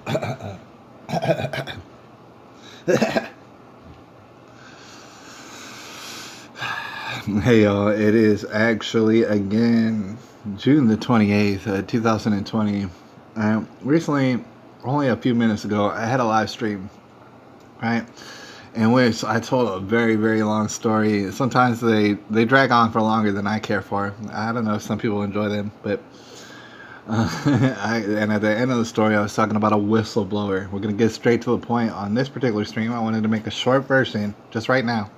Hey y'all, it is actually again June the 28th, 2020. Recently, only a few minutes ago, I had a live stream, right? In which I told a very, very long story. Sometimes they drag on for longer than I care for. I don't know if some people enjoy them, but and at the end of the story, I was talking about a whistleblower. We're going to get straight to the point on this particular stream. I wanted to make a short version just right now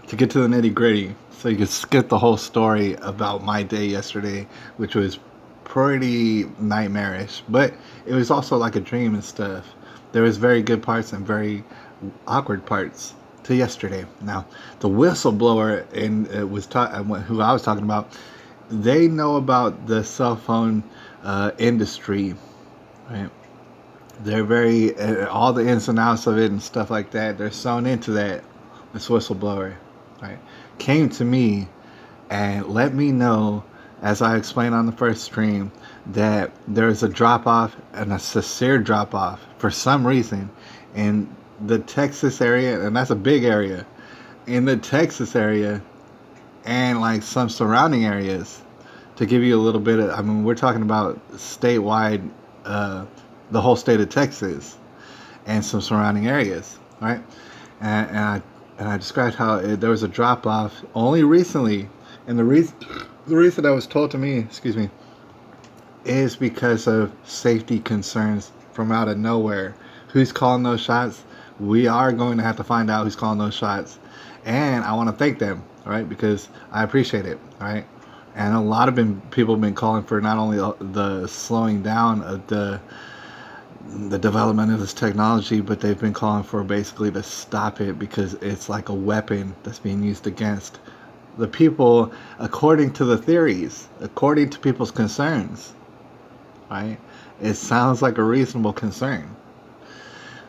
to get to the nitty gritty so you could skip the whole story about my day yesterday, which was pretty nightmarish. But it was also like a dream and stuff. There was very good parts and very awkward parts to yesterday. Now, the whistleblower who I was talking about, they know about the cell phone industry, right? They're very all the ins and outs of it and stuff like that. They're sewn into that. This whistleblower, right, came to me and let me know, as I explained on the first stream, that there's a drop off and a sincere drop off for some reason in the Texas area, and that's a big area, in the Texas area and like some surrounding areas. To give you a little bit of, I mean, we're talking about statewide, the whole state of Texas and some surrounding areas, right? And I described how there was a drop off only recently, and the reason that was told to me, excuse me, is because of safety concerns from out of nowhere. Who's calling those shots? We are going to have to find out who's calling those shots, and I want to thank them, right? Because I appreciate it, right? And a lot of people have been calling for not only the slowing down of the development of this technology, but they've been calling for basically to stop it because it's like a weapon that's being used against the people, according to the theories, according to people's concerns, right? It sounds like a reasonable concern.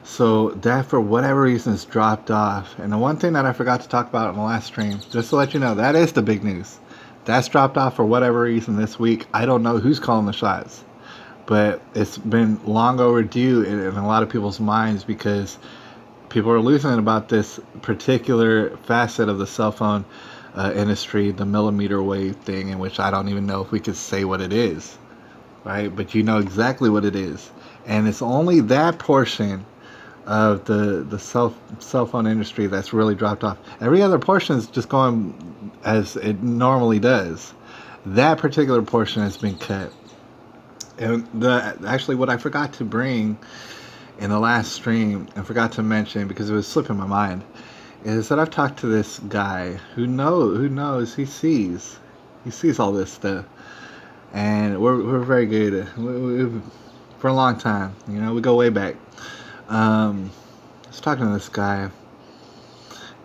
So that, for whatever reason, is dropped off. And the one thing that I forgot to talk about in the last stream, just to let you know, that is the big news. That's dropped off for whatever reason this week. I don't know who's calling the shots, but it's been long overdue in a lot of people's minds because people are losing about this particular facet of the cell phone industry, the millimeter wave thing, in which I don't even know if we could say what it is, right? But you know exactly what it is. And it's only that portion of the cell phone industry that's really dropped off. Every other portion is just going as it normally does. That particular portion has been cut. And actually what I forgot to bring in the last stream and forgot to mention because it was slipping my mind is that I've talked to this guy who knows he sees all this stuff, and we're very good for a long time. You know, we go way back. I was talking to this guy,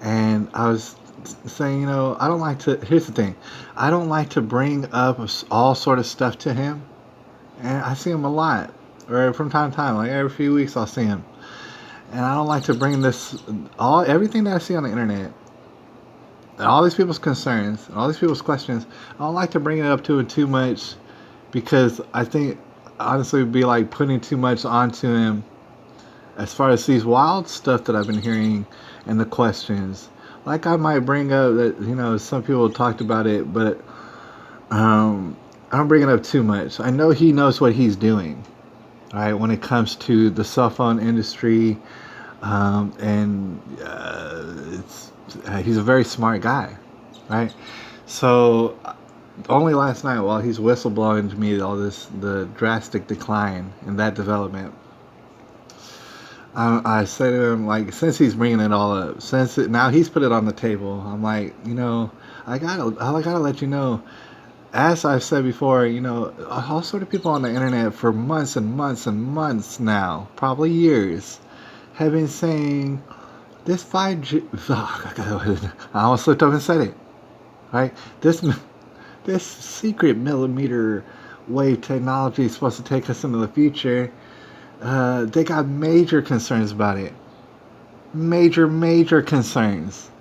and I was saying, you know, I don't like to. Here's the thing, I don't like to bring up all sort of stuff to him, and I see him a lot, or from time to time, like every few weeks, I'll see him, and I don't like to bring everything that I see on the internet, and all these people's concerns, and all these people's questions. I don't like to bring it up to him too much, because I think honestly it'd be like putting too much onto him. As far as these wild stuff that I've been hearing and the questions, like I might bring up that, you know, some people talked about it, but I don't bring it up too much. I know he knows what he's doing, right, when it comes to the cell phone industry, and he's a very smart guy, right? So only last night, while he's whistleblowing to me the drastic decline in that development, I said to him, like, since he's bringing it all up, now he's put it on the table, I'm like, you know, I gotta let you know, as I've said before, you know, all sort of people on the internet for months and months and months now, probably years, have been saying this 5G. I almost slipped up and said it, right? This secret millimeter wave technology is supposed to take us into the future. They got major concerns about it. Major concerns.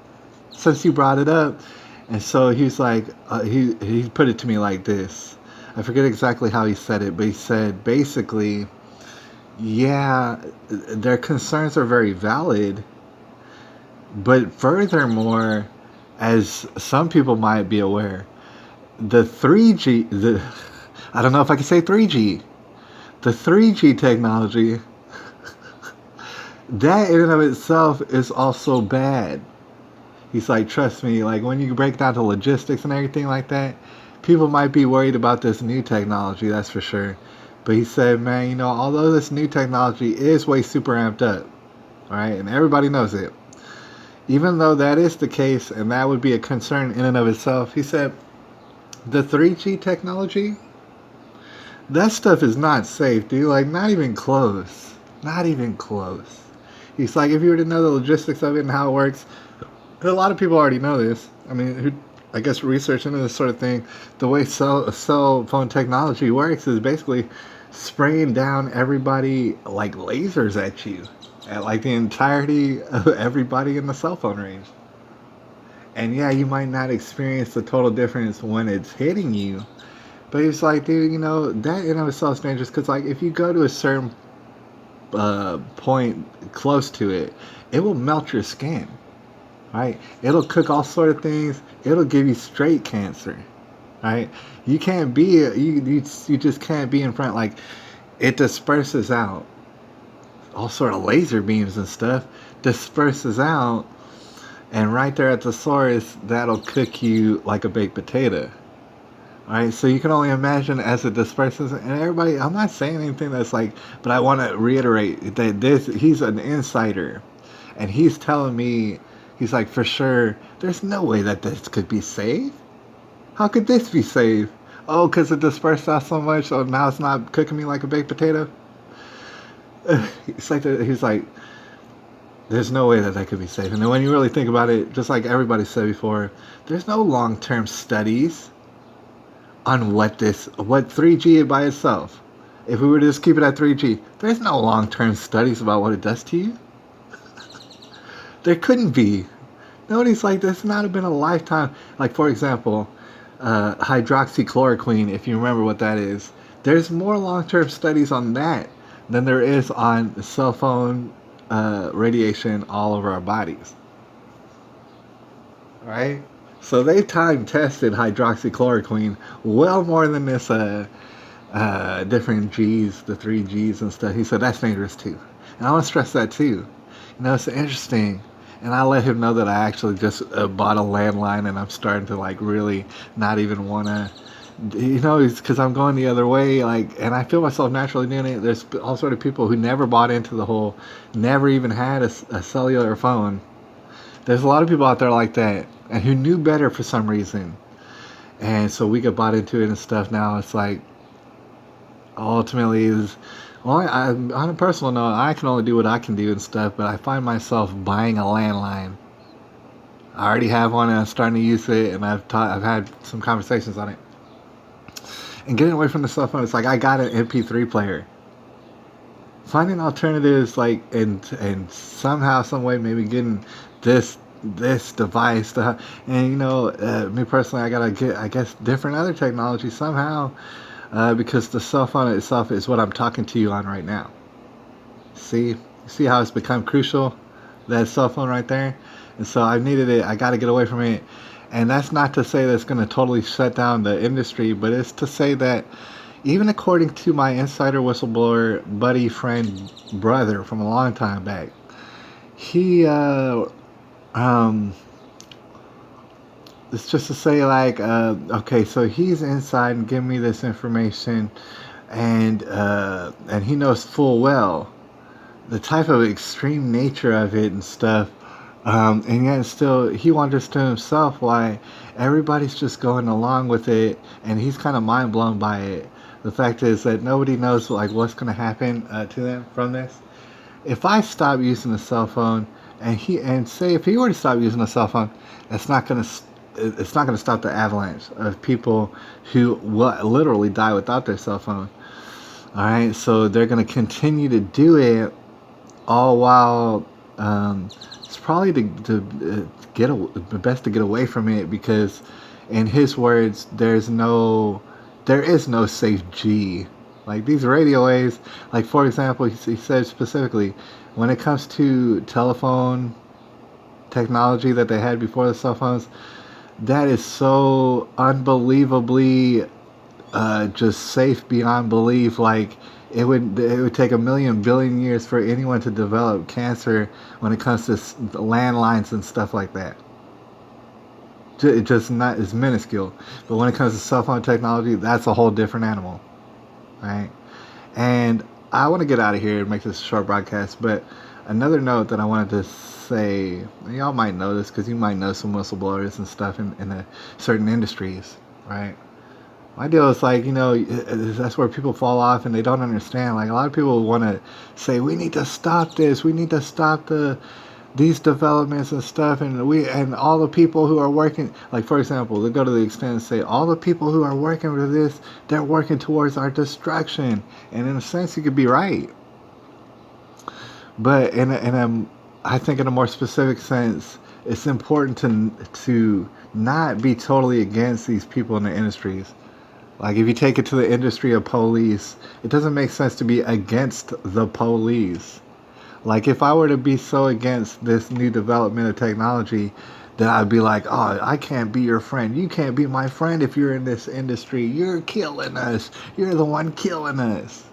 Since you brought it up. And so he's like, he put it to me like this. I forget exactly how he said it, but he said, basically, yeah, their concerns are very valid, but furthermore, as some people might be aware, the 3G, I don't know if I can say 3G, the 3G technology, that in and of itself is also bad. He's like, trust me, like when you break down the logistics and everything like that, people might be worried about this new technology, that's for sure. But he said, man, although this new technology is way super amped up, right, and everybody knows it, even though that is the case and that would be a concern in and of itself, he said, the 3G technology, that stuff is not safe, dude. Like, not even close. Not even close. He's like, if you were to know the logistics of it and how it works, a lot of people already know this. I mean, I guess research into this sort of thing, the way cell phone technology works is basically spraying down everybody like lasers at you, at like the entirety of everybody in the cell phone range. And yeah, you might not experience the total difference when it's hitting you, but it's like, dude, that in of itself is dangerous because, like, if you go to a certain point close to it, it will melt your skin, right? It'll cook all sort of things. It'll give you straight cancer, right? You can't be you just can't be in front. Like, it disperses out. All sort of laser beams and stuff disperses out, and right there at the source, that'll cook you like a baked potato. Alright, so you can only imagine as it disperses, and everybody, I'm not saying anything that's like, but I want to reiterate that he's an insider, and he's telling me, he's like, for sure, there's no way that this could be safe. How could this be safe? Oh, because it dispersed out so much, so now it's not cooking me like a baked potato? It's like, he's like, there's no way that could be safe. And then when you really think about it, just like everybody said before, there's no long-term studies on what 3G by itself. If we were to just keep it at 3G, there's no long-term studies about what it does to you. There couldn't be. Nobody's like, there's not been a lifetime. Like, for example, hydroxychloroquine, if you remember what that is. There's more long-term studies on that than there is on cell phone radiation all over our bodies. Right? So they time tested hydroxychloroquine well more than this different G's, the 3Gs and stuff. He said that's dangerous too. And I want to stress that too. It's interesting. And I let him know that I actually just bought a landline and I'm starting to like really not even want to, it's because I'm going the other way. Like, and I feel myself naturally doing it. There's all sort of people who never bought into the whole, never even had a cellular phone. There's a lot of people out there like that and who knew better for some reason. And so we get bought into it and stuff. Now it's like, ultimately is, well, on a personal note, I can only do what I can do and stuff, but I find myself buying a landline. I already have one and I'm starting to use it, and I've had some conversations on it. And getting away from the cell phone, it's like I got an MP3 player. Finding alternatives, like, and somehow, some way, maybe getting this device to, and me personally, I gotta get, I guess, different other technology somehow, because the cell phone itself is what I'm talking to you on right now. See how it's become crucial, that cell phone right there. And so I needed it. I got to get away from it. And that's not to say that it's going to totally shut down the industry, but it's to say that even according to my insider whistleblower buddy, friend, brother from a long time back, he it's just to say, like, okay, so he's inside and giving me this information, and he knows full well the type of extreme nature of it and stuff. And yet still, he wonders to himself why everybody's just going along with it, and he's kind of mind blown by it. The fact is that nobody knows like what's going to happen to them from this. If I stop using the cell phone, and say if he were to stop using the cell phone, it's not going to stop the avalanche of people who will literally die without their cell phone. All right, so they're going to continue to do it, all while it's probably to get best to get away from it, because in his words, there is no safe G Like these radio waves, like for example, he said specifically, when it comes to telephone technology that they had before the cell phones, that is so unbelievably just safe beyond belief. Like it would take a million billion years for anyone to develop cancer when it comes to landlines and stuff like that. It just not is minuscule. But when it comes to cell phone technology, that's a whole different animal, right? And I want to get out of here and make this a short broadcast. But another note that I wanted to say, and y'all might know this because you might know some whistleblowers and stuff in certain industries, right? My deal is like, that's where people fall off and they don't understand. Like a lot of people want to say, we need to stop this. We need to stop these developments and stuff. And all the people who are working, like for example, they go to the extent and say, all the people who are working for this, they're working towards our destruction. And in a sense, you could be right. But I think in a more specific sense, it's important to not be totally against these people in the industries. Like if you take it to the industry of police, it doesn't make sense to be against the police. Like if I were to be so against this new development of technology that I'd be like, oh, I can't be your friend. You can't be my friend if you're in this industry. You're killing us. You're the one killing us.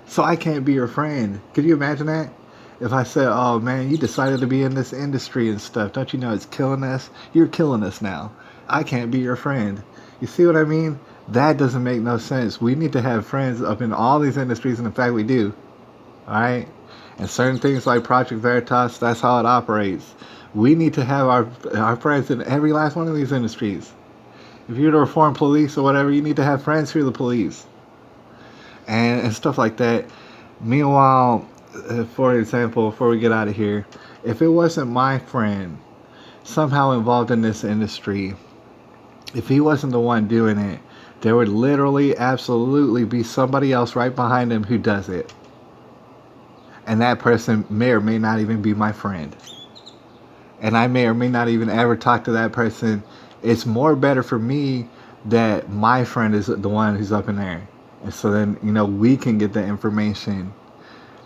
So I can't be your friend. Could you imagine that? If I said, oh man, you decided to be in this industry and stuff. Don't you know it's killing us? You're killing us now. I can't be your friend. You see what I mean? That doesn't make no sense. We need to have friends up in all these industries, and in fact we do. Alright? And certain things like Project Veritas, that's how it operates. We need to have our friends in every last one of these industries. If you're to reform police or whatever, you need to have friends through the police. And stuff like that. Meanwhile, for example, before we get out of here, if it wasn't my friend somehow involved in this industry, if he wasn't the one doing it, there would literally, absolutely be somebody else right behind him who does it. And that person may or may not even be my friend. And I may or may not even ever talk to that person. It's more better for me that my friend is the one who's up in there. And so then, we can get the information.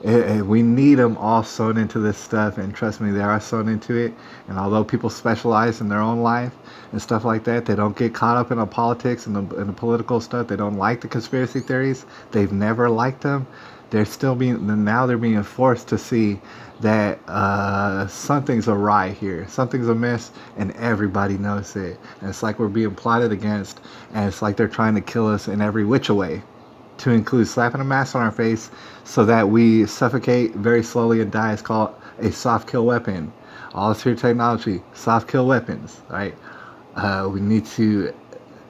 We need them all sewn into this stuff, and trust me, they are sewn into it. And although people specialize in their own life and stuff like that, they don't get caught up in the politics and the political stuff. They don't like the conspiracy theories. They've never liked them. They're being forced to see that something's awry here, something's amiss, and everybody knows it. And it's like we're being plotted against, and it's like they're trying to kill us in every which way, to include slapping a mask on our face so that we suffocate very slowly and die. It's called a soft kill weapon. All this here technology, soft kill weapons, right? We need to,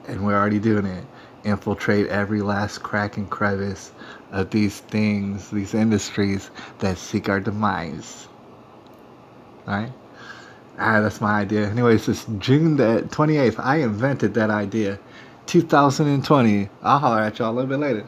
and we're already doing it, infiltrate every last crack and crevice of these things, these industries that seek our demise. Alright? That's my idea. Anyways, it's June the 28th. I invented that idea. 2020. I'll holler at y'all a little bit later.